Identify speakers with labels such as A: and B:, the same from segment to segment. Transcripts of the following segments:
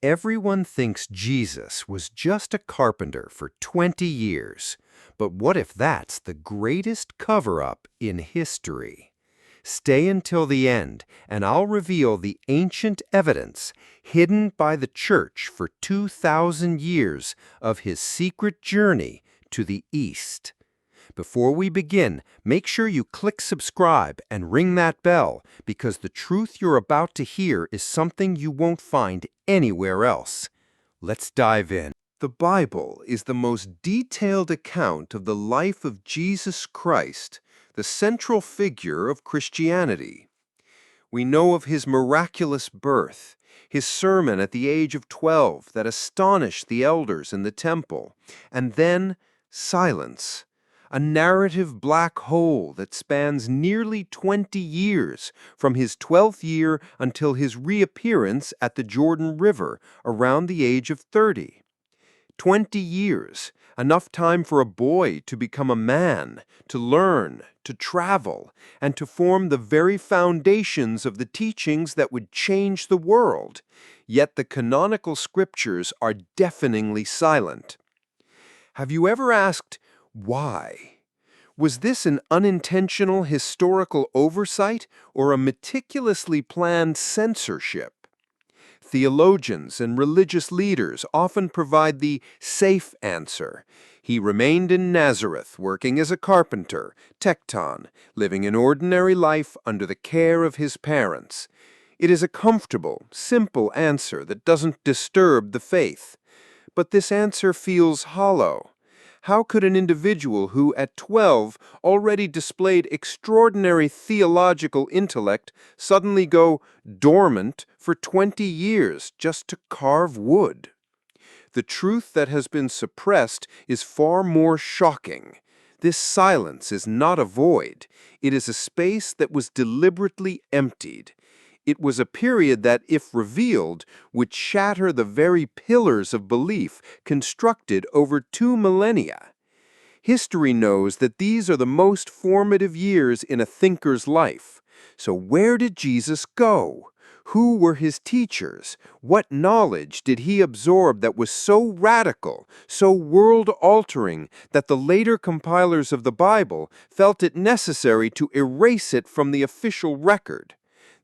A: Everyone thinks Jesus was just a carpenter for 20 years. But what if that's the greatest cover-up in history? Stay until the end, and I'll reveal the ancient evidence hidden by the Church for 2,000 years of his secret journey to the East. Before we begin, make sure you click subscribe and ring that bell, because the truth you're about to hear is something you won't find anywhere else. Let's dive in. The Bible is the most detailed account of the life of Jesus Christ, the central figure of Christianity. We know of his miraculous birth, his sermon at the age of 12 that astonished the elders in the temple, and then silence. A narrative black hole that spans nearly 20 years, from his 12th year until his reappearance at the Jordan River around the age of 30. 20 years, enough time for a boy to become a man, to learn, to travel, and to form the very foundations of the teachings that would change the world. Yet the canonical scriptures are deafeningly silent. Have you ever asked, why? Was this an unintentional historical oversight or a meticulously planned censorship? Theologians and religious leaders often provide the safe answer. He remained in Nazareth, working as a carpenter, tekton, living an ordinary life under the care of his parents. It is a comfortable, simple answer that doesn't disturb the faith. But this answer feels hollow. How could an individual who, at 12, already displayed extraordinary theological intellect suddenly go dormant for 20 years just to carve wood? The truth that has been suppressed is far more shocking. This silence is not a void. It is a space that was deliberately emptied. It was a period that, if revealed, would shatter the very pillars of belief constructed over 2 millennia. History knows that these are the most formative years in a thinker's life. So where did Jesus go? Who were his teachers? What knowledge did he absorb that was so radical, so world-altering, that the later compilers of the Bible felt it necessary to erase it from the official record?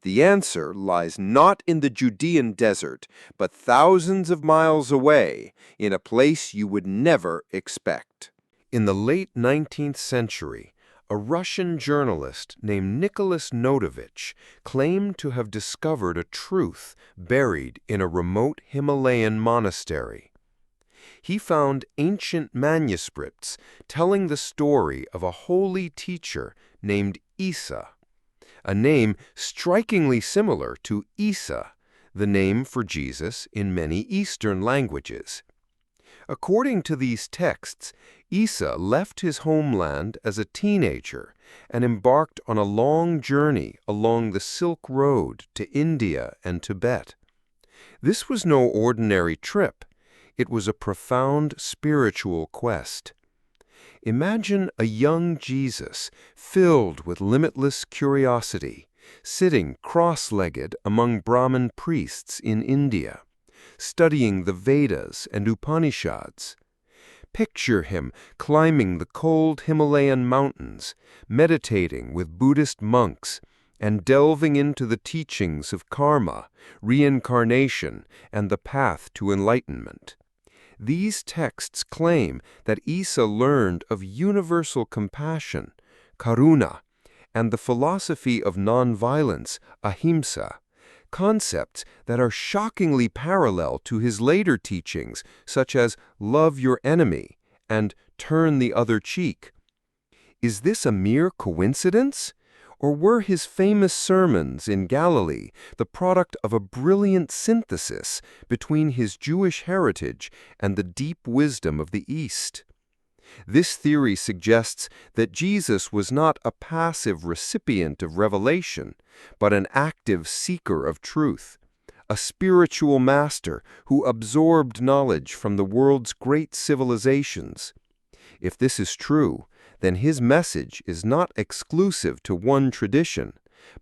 A: The answer lies not in the Judean desert, but thousands of miles away, in a place you would never expect. In the late 19th century, a Russian journalist named Nicholas Notovich claimed to have discovered a truth buried in a remote Himalayan monastery. He found ancient manuscripts telling the story of a holy teacher named Issa, a name strikingly similar to Issa, the name for Jesus in many Eastern languages. According to these texts, Issa left his homeland as a teenager and embarked on a long journey along the Silk Road to India and Tibet. This was no ordinary trip. It was a profound spiritual quest. Imagine a young Jesus filled with limitless curiosity, sitting cross-legged among Brahmin priests in India, studying the Vedas and Upanishads. Picture him climbing the cold Himalayan mountains, meditating with Buddhist monks, and delving into the teachings of karma, reincarnation, and the path to enlightenment. These texts claim that Issa learned of universal compassion, karuna, and the philosophy of nonviolence, ahimsa, concepts that are shockingly parallel to his later teachings, such as love your enemy and turn the other cheek. Is this a mere coincidence? Or were his famous sermons in Galilee the product of a brilliant synthesis between his Jewish heritage and the deep wisdom of the East? This theory suggests that Jesus was not a passive recipient of revelation, but an active seeker of truth, a spiritual master who absorbed knowledge from the world's great civilizations. If this is true, then his message is not exclusive to one tradition,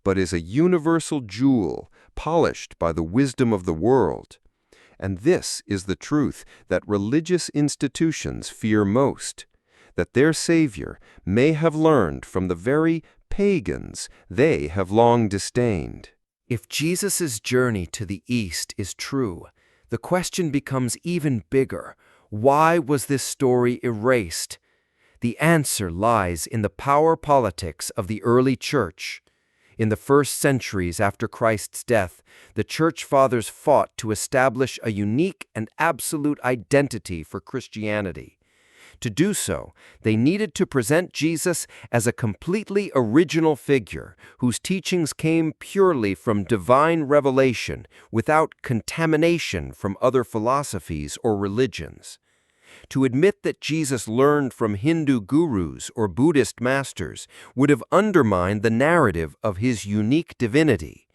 A: but is a universal jewel polished by the wisdom of the world. And this is the truth that religious institutions fear most, that their Savior may have learned from the very pagans they have long disdained.
B: If Jesus' journey to the East is true, the question becomes even bigger. Why was this story erased? The answer lies in the power politics of the early church. In the first centuries after Christ's death, the Church Fathers fought to establish a unique and absolute identity for Christianity. To do so, they needed to present Jesus as a completely original figure whose teachings came purely from divine revelation without contamination from other philosophies or religions. To admit that Jesus learned from Hindu gurus or Buddhist masters would have undermined the narrative of his unique divinity.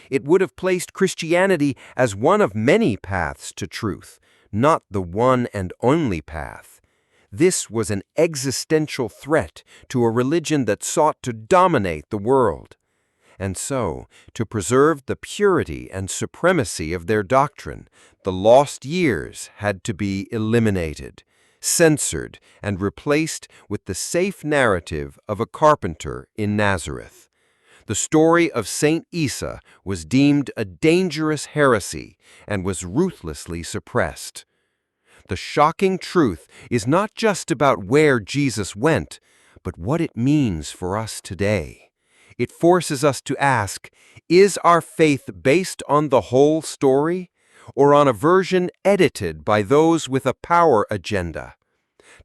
B: It would have placed Christianity as one of many paths to truth, not the one and only path. This was an existential threat to a religion that sought to dominate the world. And so, to preserve the purity and supremacy of their doctrine, the lost years had to be eliminated, censored, and replaced with the safe narrative of a carpenter in Nazareth. The story of Saint Issa was deemed a dangerous heresy and was ruthlessly suppressed. The shocking truth is not just about where Jesus went, but what it means for us today. It forces us to ask, is our faith based on the whole story, or on a version edited by those with a power agenda?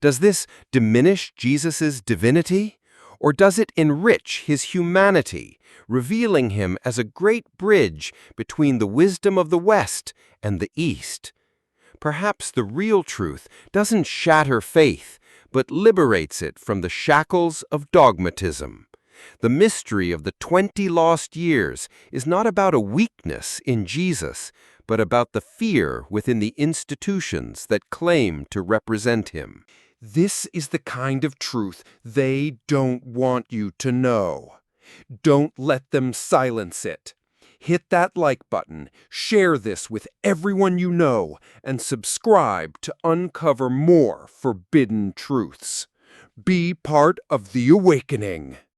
B: Does this diminish Jesus' divinity, or does it enrich his humanity, revealing him as a great bridge between the wisdom of the West and the East? Perhaps the real truth doesn't shatter faith, but liberates it from the shackles of dogmatism. The mystery of the 20 lost years is not about a weakness in Jesus, but about the fear within the institutions that claim to represent him.
C: This is the kind of truth they don't want you to know. Don't let them silence it. Hit that like button, share this with everyone you know, and subscribe to uncover more forbidden truths. Be part of the awakening.